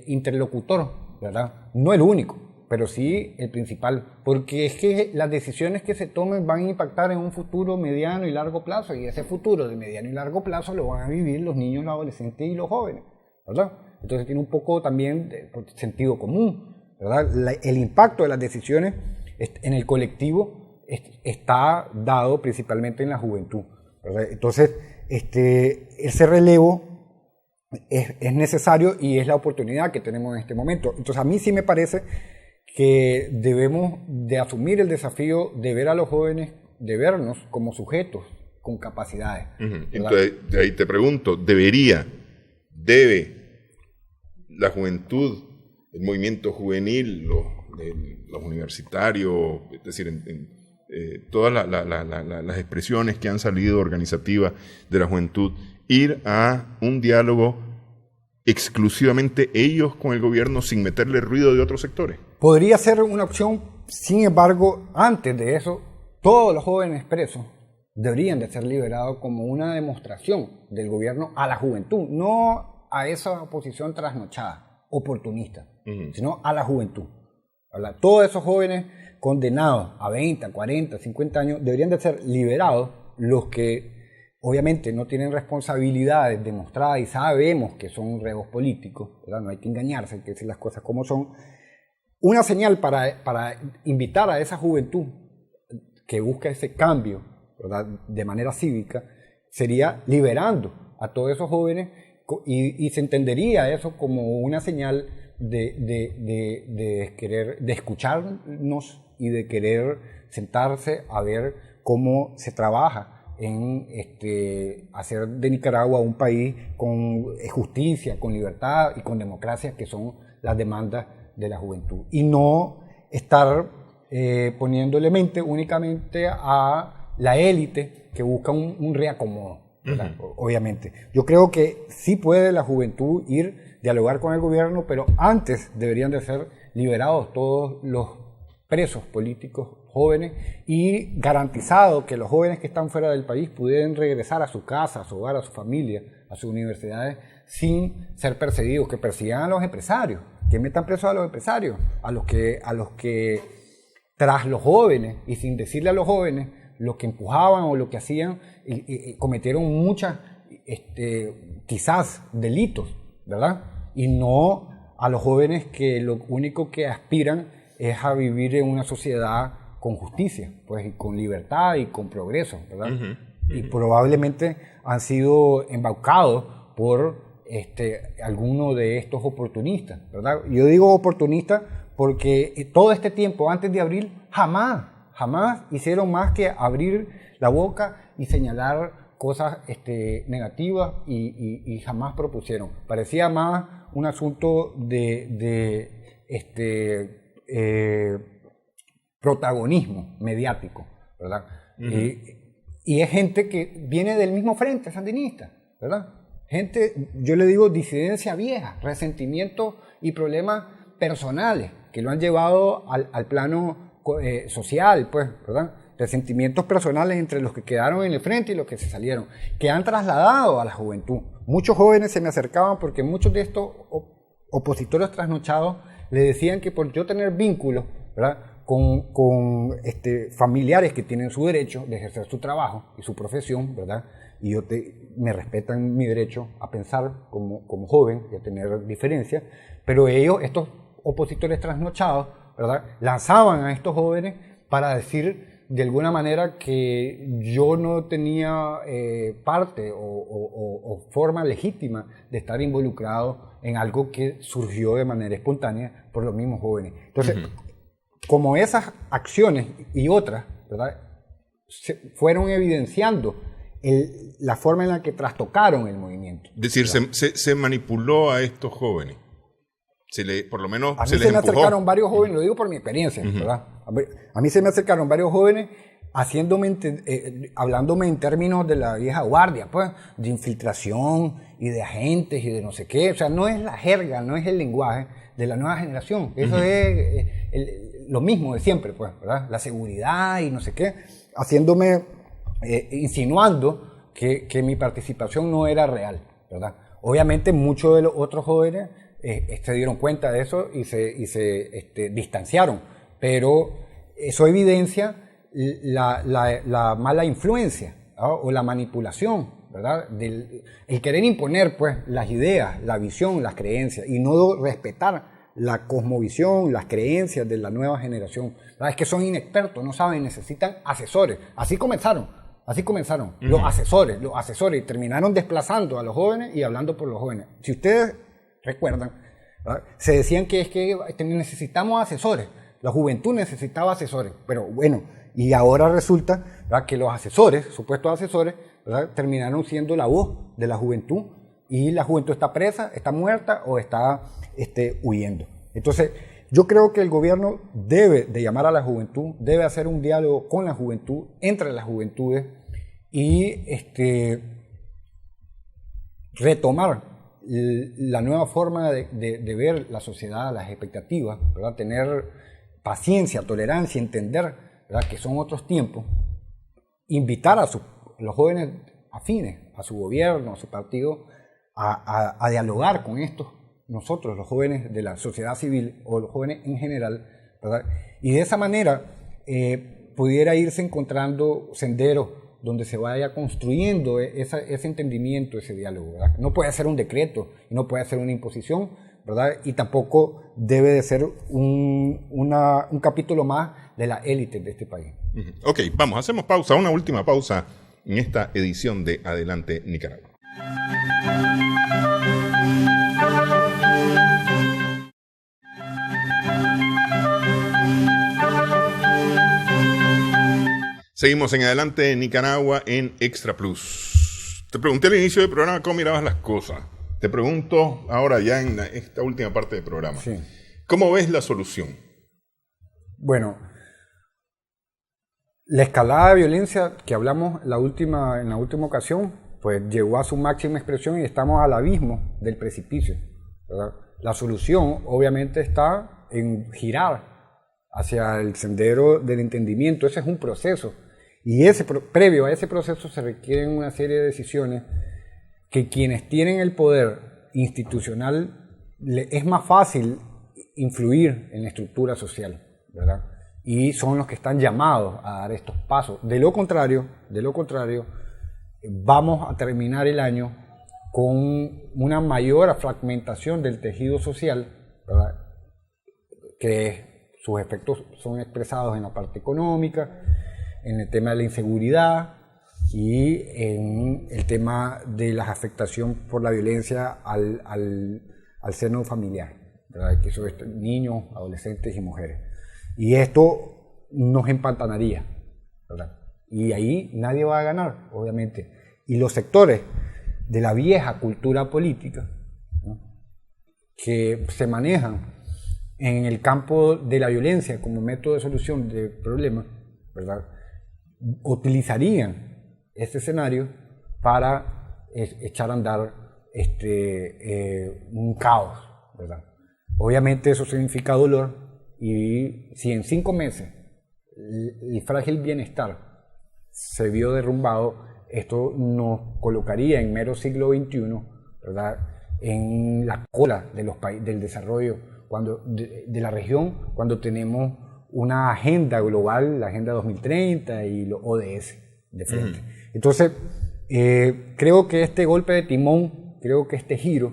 interlocutor, ¿verdad? No el único, pero sí el principal, porque es que las decisiones que se tomen van a impactar en un futuro mediano y largo plazo, y ese futuro de mediano y largo plazo lo van a vivir los niños, los adolescentes y los jóvenes, ¿verdad? Entonces tiene un poco también de sentido común, ¿verdad? El impacto de las decisiones en el colectivo está dado principalmente en la juventud, ¿verdad? Entonces, ese relevo es necesario y es la oportunidad que tenemos en este momento. Entonces, a mí sí me parece que debemos de asumir el desafío de ver a los jóvenes, de vernos como sujetos con capacidades. Entonces, de ahí te pregunto, debe la juventud, el movimiento juvenil, los universitarios, es decir, todas las expresiones que han salido organizativas de la juventud, ir a un diálogo exclusivamente ellos con el gobierno sin meterle ruido de otros sectores? Podría ser una opción, sin embargo, antes de eso, todos los jóvenes presos deberían de ser liberados como una demostración del gobierno a la juventud, no a esa oposición trasnochada, oportunista, sino a la juventud. Todos esos jóvenes condenados a 20, 40, 50 años deberían de ser liberados, los que obviamente no tienen responsabilidades demostradas y sabemos que son reos políticos, ¿verdad? No hay que engañarse, hay que decir las cosas como son, una señal para invitar a esa juventud que busca ese cambio, ¿verdad?, de manera cívica, sería liberando a todos esos jóvenes y se entendería eso como una señal de querer, de escucharnos y de querer sentarse a ver cómo se trabaja en hacer de Nicaragua un país con justicia, con libertad y con democracia, que son las demandas de la juventud, y no estar poniéndole mente únicamente a la élite que busca un reacomodo. Obviamente. Yo creo que sí puede la juventud dialogar con el gobierno, pero antes deberían de ser liberados todos los presos políticos jóvenes y garantizado que los jóvenes que están fuera del país pudieran regresar a su casa, a su hogar, a su familia, a sus universidades, sin ser perseguidos, que persigan a los empresarios, que metan presos a los empresarios, a los que tras los jóvenes y sin decirle a los jóvenes lo que empujaban o lo que hacían, cometieron muchas, quizás, delitos, ¿verdad? Y no a los jóvenes que lo único que aspiran es a vivir en una sociedad con justicia, pues, y con libertad y con progreso, ¿verdad? Y probablemente han sido embaucados por alguno de estos oportunistas, ¿verdad? Yo digo oportunistas porque todo este tiempo, antes de abril, jamás hicieron más que abrir la boca y señalar cosas negativas y jamás propusieron. Parecía más un asunto de protagonismo mediático, ¿verdad? Y es gente que viene del mismo frente sandinista, ¿verdad? Gente, yo le digo, disidencia vieja, resentimientos y problemas personales que lo han llevado al plano social, pues, ¿verdad? Resentimientos personales entre los que quedaron en el frente y los que se salieron, que han trasladado a la juventud. Muchos jóvenes se me acercaban porque muchos de estos opositores trasnochados le decían que por yo tener vínculos, ¿verdad?, con familiares que tienen su derecho de ejercer su trabajo y su profesión, ¿verdad?, y me respetan mi derecho a pensar como joven y a tener diferencias, pero ellos, estos opositores trasnochados, ¿verdad?, lanzaban a estos jóvenes para decir de alguna manera que yo no tenía parte o forma legítima de estar involucrado en algo que surgió de manera espontánea por los mismos jóvenes. Entonces, como esas acciones y otras, ¿verdad?, se fueron evidenciando la forma en la que trastocaron el movimiento. Es decir, se manipuló a estos jóvenes. Por lo menos a mí se les me empujó. acercaron varios jóvenes, lo digo por mi experiencia, ¿verdad? A mí se me acercaron varios jóvenes hablándome en términos de la vieja guardia, pues, de infiltración y de agentes y de no sé qué. O sea, no es la jerga, no es el lenguaje de la nueva generación. Eso es lo mismo de siempre, pues, ¿verdad? La seguridad y no sé qué, insinuando que mi participación no era real, ¿verdad? Obviamente muchos de los otros jóvenes se dieron cuenta de eso y se distanciaron, pero eso evidencia la mala influencia, ¿no?, o la manipulación, ¿verdad?, el querer imponer, pues, las ideas, la visión, las creencias, y no respetar la cosmovisión, las creencias de la nueva generación. ¿Verdad? Es que son inexpertos, no saben, necesitan asesores. Así comenzaron los asesores, y terminaron desplazando a los jóvenes y hablando por los jóvenes. Si ustedes recuerdan, ¿verdad?, se decían que es que necesitamos asesores, la juventud necesitaba asesores, pero bueno, y ahora resulta, ¿verdad?, que los asesores, supuestos asesores, ¿verdad?, terminaron siendo la voz de la juventud, y la juventud está presa, está muerta o está huyendo. Entonces, yo creo que el gobierno debe de llamar a la juventud, debe hacer un diálogo con la juventud, entre las juventudes, y retomar la nueva forma de ver la sociedad, las expectativas, ¿verdad?, tener paciencia, tolerancia, entender, ¿verdad?, que son otros tiempos, invitar a los jóvenes afines a su gobierno, a su partido, a dialogar con nosotros, los jóvenes de la sociedad civil o los jóvenes en general, ¿verdad?, y de esa manera pudiera irse encontrando senderos donde se vaya construyendo ese entendimiento, ese diálogo, ¿verdad? No puede ser un decreto, no puede ser una imposición, ¿verdad? Y tampoco debe de ser un capítulo más de la élite de este país. Ok, vamos, hacemos pausa, una última pausa en esta edición de Adelante Nicaragua. Seguimos en Adelante Nicaragua en Extra Plus. Te pregunté al inicio del programa cómo mirabas las cosas. Te pregunto ahora ya en esta última parte del programa. Sí. ¿Cómo ves la solución? Bueno, la escalada de violencia que hablamos en la última ocasión, pues llegó a su máxima expresión y estamos al abismo del precipicio, ¿verdad? La solución obviamente está en girar hacia el sendero del entendimiento. Ese es un proceso. Y previo a ese proceso se requieren una serie de decisiones que quienes tienen el poder institucional es más fácil influir en la estructura social, ¿verdad? Y son los que están llamados a dar estos pasos. De lo contrario, vamos a terminar el año con una mayor fragmentación del tejido social, ¿verdad? Que sus efectos son expresados en la parte económica, en el tema de la inseguridad y en el tema de la afectación por la violencia al seno familiar, ¿verdad? Que son niños, adolescentes y mujeres. Y esto nos empantanaría, ¿verdad? Y ahí nadie va a ganar, obviamente. Y los sectores de la vieja cultura política, ¿no?, que se manejan en el campo de la violencia como método de solución de problemas, ¿verdad?, utilizarían este escenario para echar a andar un caos, ¿verdad? Obviamente eso significa dolor, y si en 5 meses el frágil bienestar se vio derrumbado, esto nos colocaría en mero siglo XXI, ¿verdad?, en la cola de del desarrollo de la región, cuando tenemos una agenda global, la Agenda 2030 y los ODS de frente. Entonces, creo que este golpe de timón, creo que este giro,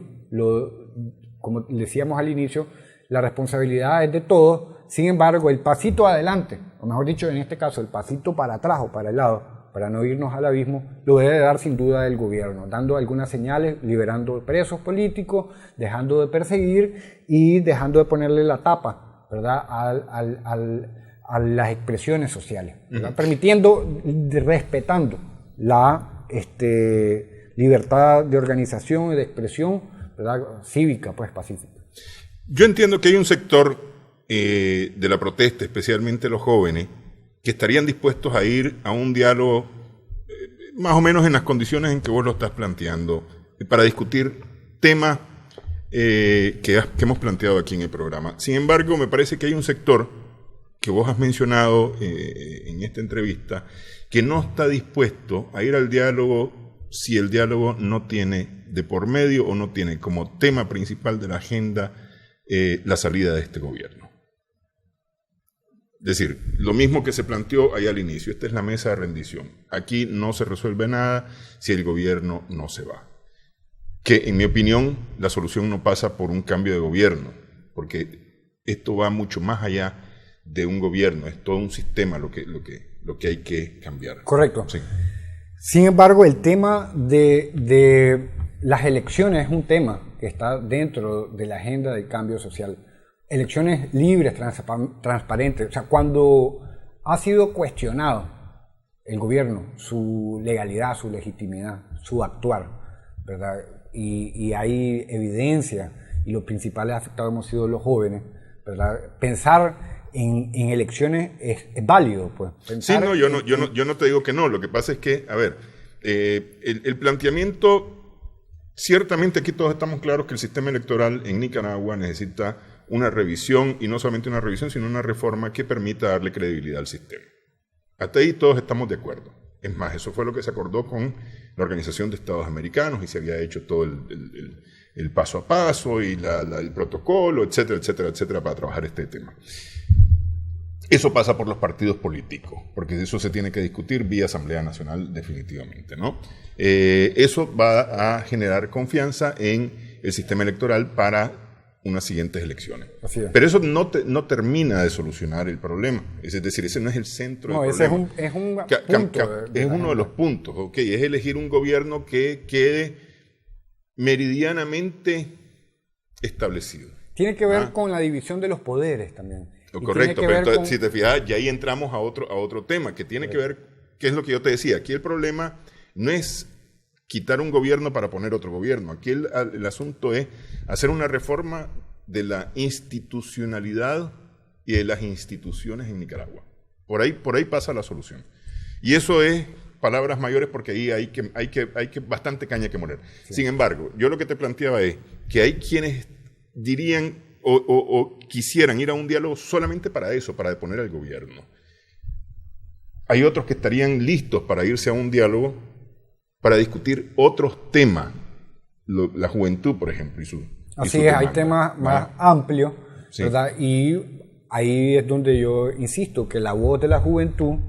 como decíamos al inicio, la responsabilidad es de todos. Sin embargo, el pasito adelante, o mejor dicho, en este caso, el pasito para atrás o para el lado, para no irnos al abismo, lo debe dar sin duda el gobierno, dando algunas señales, liberando presos políticos, dejando de perseguir y dejando de ponerle la tapa, ¿verdad?, a las expresiones sociales, ¿verdad?, permitiendo, respetando la libertad de organización y de expresión, ¿verdad?, cívica, pues pacífica. Yo entiendo que hay un sector de la protesta, especialmente los jóvenes, que estarían dispuestos a ir a un diálogo más o menos en las condiciones en que vos lo estás planteando, para discutir temas que hemos planteado aquí en el programa. Sin embargo, me parece que hay un sector que vos has mencionado en esta entrevista que no está dispuesto a ir al diálogo si el diálogo no tiene de por medio o no tiene como tema principal de la agenda la salida de este gobierno. Es decir, lo mismo que se planteó ahí al inicio, esta es la mesa de rendición. Aquí no se resuelve nada si el gobierno no se va. Que en mi opinión la solución no pasa por un cambio de gobierno, porque esto va mucho más allá de un gobierno, es todo un sistema lo que hay que cambiar. Correcto. Sí. Sin embargo, el tema de las elecciones es un tema que está dentro de la agenda del cambio social. Elecciones libres, transparentes. O sea, cuando ha sido cuestionado el gobierno, su legalidad, su legitimidad, su actuar, ¿verdad?, y hay evidencia, y los principales afectados hemos sido los jóvenes, ¿verdad?, pensar en elecciones es válido, pues. Sí, no, yo no te digo que no. Lo que pasa es que, a ver, el planteamiento, ciertamente aquí todos estamos claros que el sistema electoral en Nicaragua necesita una revisión, y no solamente una revisión, sino una reforma que permita darle credibilidad al sistema. Hasta ahí todos estamos de acuerdo. Es más, eso fue lo que se acordó con la Organización de Estados Americanos, y se había hecho todo el paso a paso y el protocolo, etcétera, etcétera, etcétera, para trabajar este tema. Eso pasa por los partidos políticos, porque eso se tiene que discutir vía Asamblea Nacional definitivamente, ¿no? Eso va a generar confianza en el sistema electoral para unas siguientes elecciones. Así es. Pero eso no termina de solucionar el problema. Es decir, ese no es el centro del problema. No, ese es un punto. Es uno de los puntos. Okay, es elegir un gobierno que quede meridianamente establecido. Tiene que ver con la división de los poderes también. Correcto, pero entonces, si te fijas, ya ahí entramos a otro tema que tiene que ver, que es lo que yo te decía. Aquí el problema no es quitar un gobierno para poner otro gobierno. Aquí el asunto es hacer una reforma de la institucionalidad y de las instituciones en Nicaragua. Por ahí pasa la solución. Y eso es palabras mayores porque ahí hay que bastante caña que moler. Sí. Sin embargo, yo lo que te planteaba es que hay quienes dirían o quisieran ir a un diálogo solamente para eso, para deponer al gobierno. Hay otros que estarían listos para irse a un diálogo para discutir otros temas, la juventud, por ejemplo. Así es, hay temas más amplios, sí, ¿verdad? Y ahí es donde yo insisto, que la voz de la juventud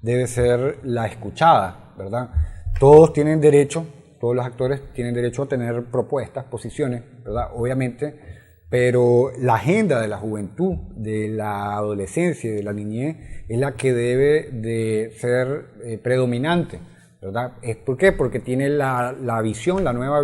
debe ser la escuchada, ¿verdad? Todos tienen derecho, todos los actores tienen derecho a tener propuestas, posiciones, ¿verdad? Obviamente, pero la agenda de la juventud, de la adolescencia y de la niñez es la que debe de ser predominante, ¿verdad? ¿Por qué? Porque tiene la visión, la nueva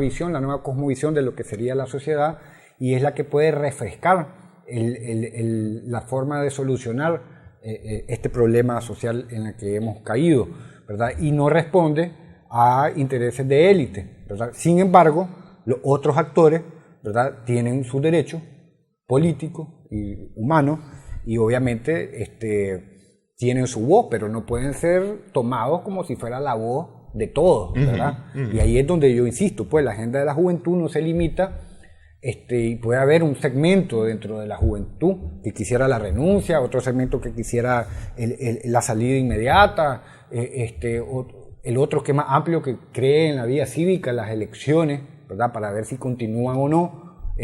cosmovisión de lo que sería la sociedad y es la que puede refrescar la forma de solucionar este problema social en el que hemos caído, ¿verdad? Y no responde a intereses de élite, ¿verdad? Sin embargo, los otros actores, ¿verdad?, tienen sus derechos políticos y humanos y obviamente tienen su voz, pero no pueden ser tomados como si fuera la voz de todos, ¿verdad? Y ahí es donde yo insisto, pues la agenda de la juventud no se limita, y puede haber un segmento dentro de la juventud que quisiera la renuncia, otro segmento que quisiera la salida inmediata, el otro que es más amplio, que cree en la vida cívica, las elecciones, ¿verdad?, para ver si continúan o no.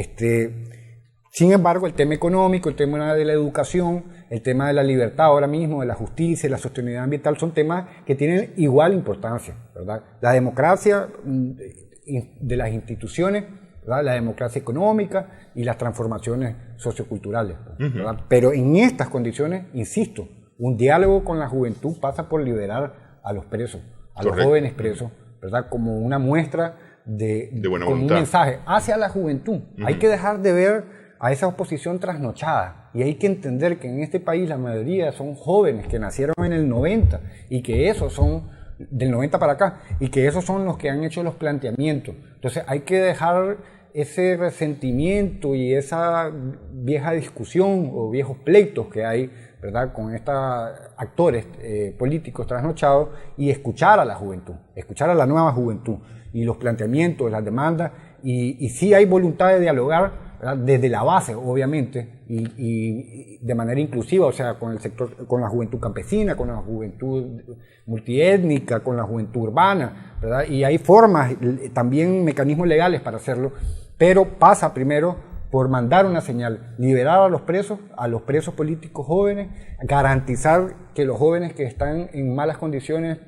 Sin embargo, el tema económico, el tema de la educación, el tema de la libertad ahora mismo, de la justicia, de la sostenibilidad ambiental, son temas que tienen igual importancia, ¿verdad? La democracia de las instituciones, ¿verdad?, la democracia económica y las transformaciones socioculturales, ¿verdad? Pero en estas condiciones, insisto, un diálogo con la juventud pasa por liberar a los presos, a los jóvenes presos, ¿verdad?, como una muestra de buena voluntad, un mensaje hacia la juventud. Hay que dejar de ver a esa oposición trasnochada y hay que entender que en este país la mayoría son jóvenes que nacieron en el 90 y que esos son del 90 para acá y que esos son los que han hecho los planteamientos. Entonces hay que dejar ese resentimiento y esa vieja discusión o viejos pleitos que hay, ¿verdad?, con estos actores políticos trasnochados y escuchar a la juventud, escuchar a la nueva juventud y los planteamientos, las demandas y sí hay voluntad de dialogar, ¿verdad?, desde la base, obviamente, y de manera inclusiva, o sea, con el sector, con la juventud campesina, con la juventud multiétnica, con la juventud urbana, ¿verdad? Y hay formas, también mecanismos legales para hacerlo, pero pasa primero por mandar una señal, liberar a los presos políticos jóvenes, garantizar que los jóvenes que están en malas condiciones,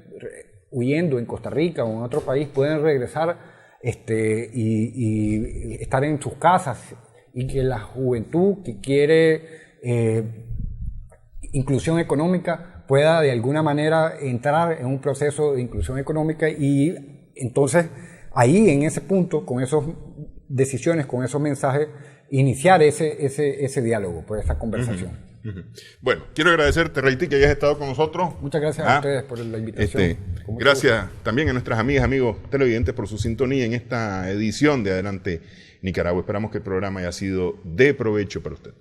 huyendo en Costa Rica o en otro país, pueden regresar y estar en sus casas, y que la juventud que quiere inclusión económica pueda de alguna manera entrar en un proceso de inclusión económica y entonces ahí en ese punto, con esas decisiones, con esos mensajes, iniciar ese diálogo, pues esa conversación. Bueno, quiero agradecerte, Raití, que hayas estado con nosotros. Muchas gracias a ustedes por la invitación. Gracias también a nuestras amigas, amigos televidentes por su sintonía en esta edición de Adelante Nicaragua. Esperamos que el programa haya sido de provecho para usted.